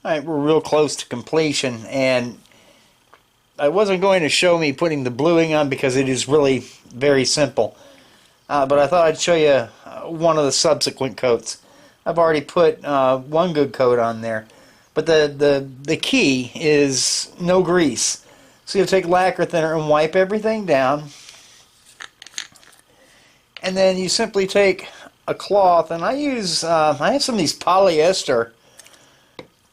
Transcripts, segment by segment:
Alright, we're real close to completion, and I wasn't going to show me putting the bluing on because it is really very simple. But I thought I'd show you one of the subsequent coats. I've already put one good coat on there. But the key is no grease. So you'll take lacquer thinner and wipe everything down. And then you simply take a cloth, and I have some of these polyester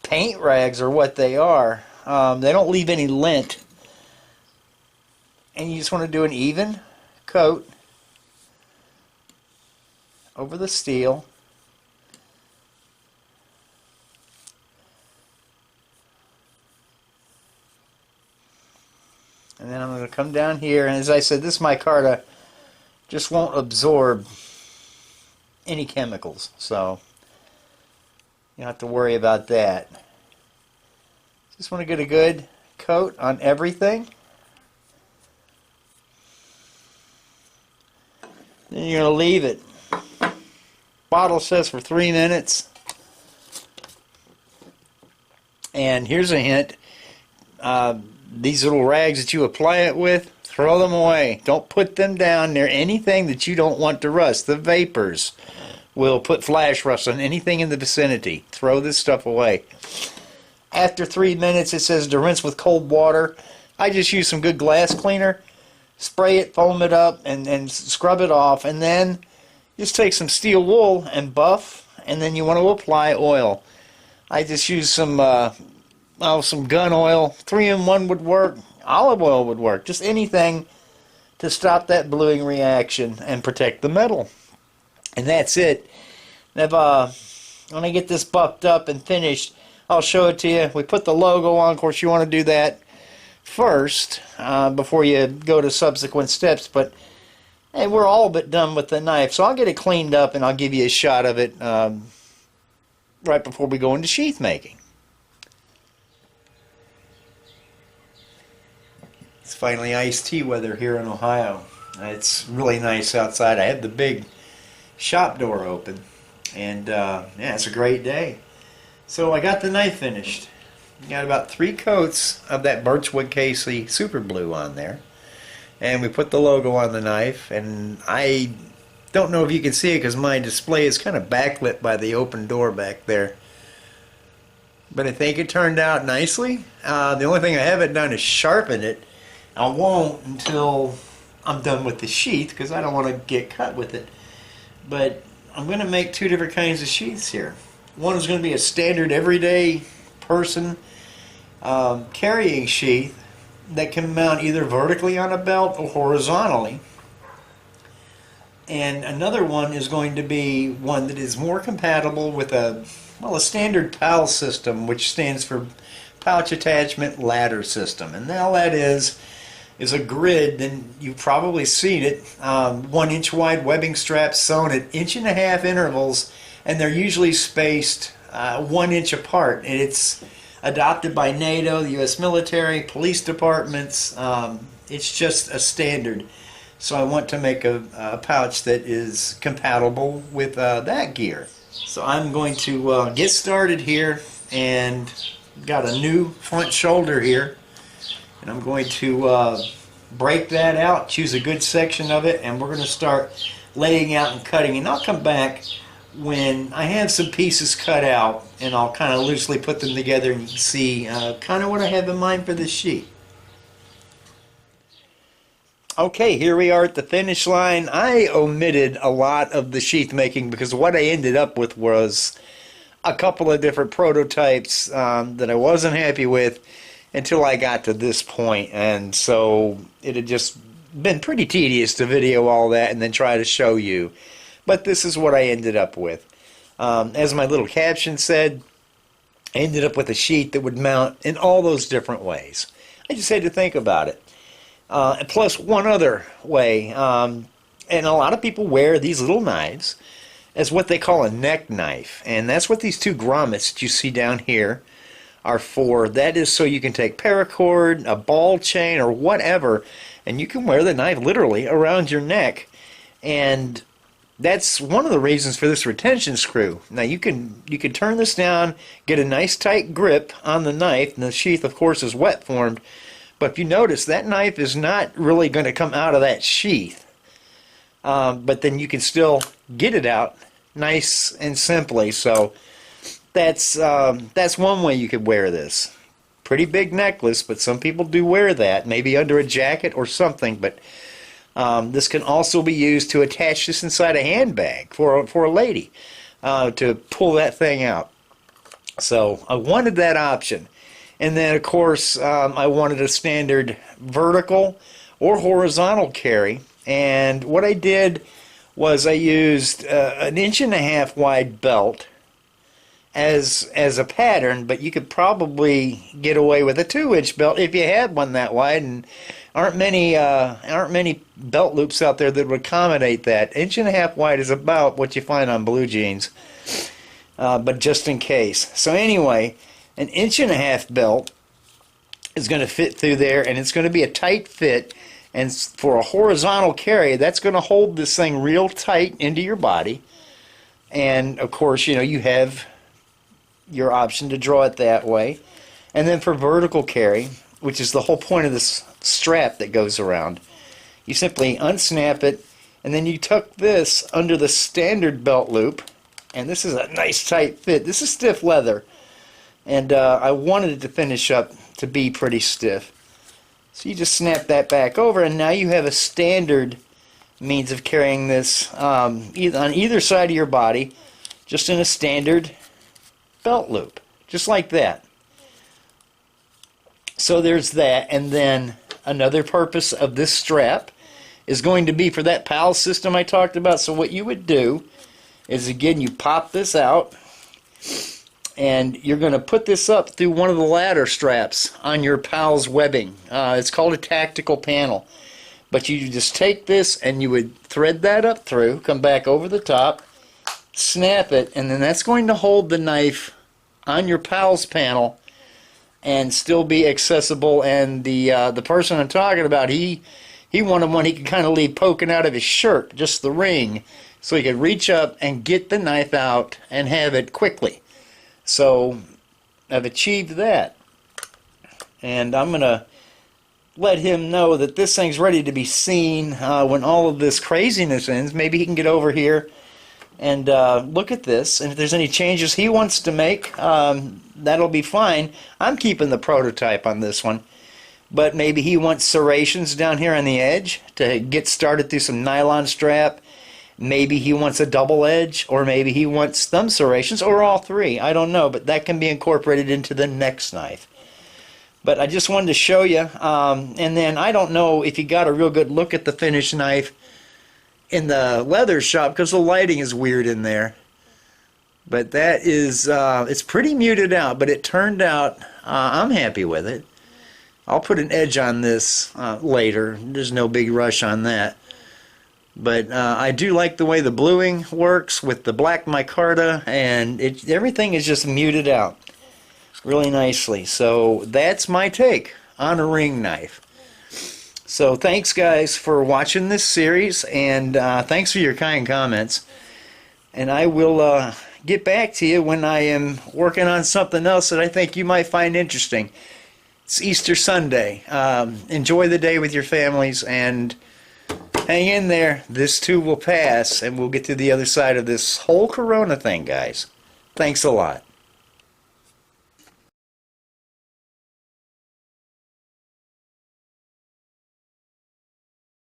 paint rags, or what they are. They don't leave any lint. And you just want to do an even coat over the steel. And then I'm going to come down here, and as I said, this micarta just won't absorb any chemicals, so you don't have to worry about that. Just want to get a good coat on everything. Then you're going to leave it. Bottle says for 3 minutes. And here's a hint. These little rags that you apply it with, throw them away. Don't put them down near anything that you don't want to rust. The vapors will put flash rust on anything in the vicinity. Throw this stuff away. After 3 minutes, it says to rinse with cold water. I just use some good glass cleaner. Spray it, foam it up, and scrub it off. And then just take some steel wool and buff, and then you want to apply oil. I just use some gun oil. 3-in-1 would work. Olive oil would work. Just anything to stop that bluing reaction and protect the metal. And that's it. When I get this buffed up and finished, I'll show it to you. We put the logo on. Of course, you want to do that first before you go to subsequent steps. But hey, we're all but done with the knife. So I'll get it cleaned up and I'll give you a shot of it right before we go into sheath making. It's finally iced tea weather here in Ohio. It's really nice outside. I had the big shop door open, and yeah, it's a great day. So I got the knife finished. Got about 3 coats of that Birchwood Casey Super Blue on there, and we put the logo on the knife. And I don't know if you can see it because my display is kind of backlit by the open door back there, but I think it turned out nicely. The only thing I haven't done is sharpen it. I won't until I'm done with the sheath because I don't want to get cut with it. But I'm going to make 2 different kinds of sheaths here. One is going to be a standard everyday person carrying sheath that can mount either vertically on a belt or horizontally. And another one is going to be one that is more compatible with a standard PAL system, which stands for Pouch Attachment Ladder System. And all that is a grid, and you've probably seen it, 1-inch wide webbing straps sewn at 1.5-inch intervals, and they're usually spaced 1 inch apart. And it's adopted by NATO, the U.S. military, police departments. It's just a standard. So I want to make a pouch that is compatible with that gear. So I'm going to get started here, and got a new front shoulder here. And I'm going to break that out, choose a good section of it, and we're going to start laying out and cutting. And I'll come back when I have some pieces cut out, and I'll kind of loosely put them together, and you can see kind of what I have in mind for this sheet. Okay, here we are at the finish line. I omitted a lot of the sheath making because what I ended up with was a couple of different prototypes that I wasn't happy with until I got to this point, and so it had just been pretty tedious to video all that and then try to show you. But this is what I ended up with. As my little caption said, I ended up with a sheath that would mount in all those different ways. I just had to think about it. Plus one other way, and a lot of people wear these little knives as what they call a neck knife, and that's what these 2 grommets that you see down here are for. That is so you can take paracord, a ball chain, or whatever, and you can wear the knife literally around your neck. And that's one of the reasons for this retention screw. Now you can turn this down, get a nice tight grip on the knife, and the sheath of course is wet formed, but if you notice that knife is not really going to come out of that sheath, but then you can still get it out nice and simply. So that's one way you could wear this. Pretty big necklace, but some people do wear that, maybe under a jacket or something. But this can also be used to attach this inside a handbag for a lady, to pull that thing out. So I wanted that option. And then of course I wanted a standard vertical or horizontal carry. And what I did was I used an 1.5 inch wide belt as a pattern, but you could probably get away with a 2-inch belt if you had one that wide, and aren't many belt loops out there that would accommodate that. 1.5 inch wide is about what you find on blue jeans, but just in case. So anyway, an 1.5 inch belt is going to fit through there, and it's going to be a tight fit. And for a horizontal carry, that's going to hold this thing real tight into your body. And of course, you know, you have your option to draw it that way. And then for vertical carry, which is the whole point of this strap that goes around, you simply unsnap it, and then you tuck this under the standard belt loop. And this is a nice tight fit. This is stiff leather, and I wanted it to finish up to be pretty stiff. So you just snap that back over, and now you have a standard means of carrying this on either side of your body, just in a standard belt loop, just like that. So there's that. And then another purpose of this strap is going to be for that PAL system I talked about. So what you would do is, again, you pop this out, and you're going to put this up through one of the ladder straps on your PAL's webbing. It's called a tactical panel. But you just take this and you would thread that up through, come back over the top, snap it, and then that's going to hold the knife on your PAL's panel and still be accessible. And the person I'm talking about, he wanted one he could kind of leave poking out of his shirt, just the ring, so he could reach up and get the knife out and have it quickly. So I've achieved that, and I'm going to let him know that this thing's ready to be seen when all of this craziness ends. Maybe he can get over here and look at this, and if there's any changes he wants to make, that'll be fine. I'm keeping the prototype on this one, but maybe he wants serrations down here on the edge to get started through some nylon strap. Maybe he wants a double edge, or maybe he wants thumb serrations, or all three. I don't know, but that can be incorporated into the next knife. But I just wanted to show you, and then I don't know if you got a real good look at the finished knife in the leather shop, because the lighting is weird in there. But that is, it's pretty muted out, but it turned out, I'm happy with it. I'll put an edge on this later. There's no big rush on that. But I do like the way the bluing works with the black micarta, and everything is just muted out really nicely. So that's my take on a ring knife. So thanks guys for watching this series, and thanks for your kind comments. And I will get back to you when I am working on something else that I think you might find interesting. It's Easter Sunday. Enjoy the day with your families, and hang in there. This too will pass, and we'll get to the other side of this whole corona thing, guys. Thanks a lot.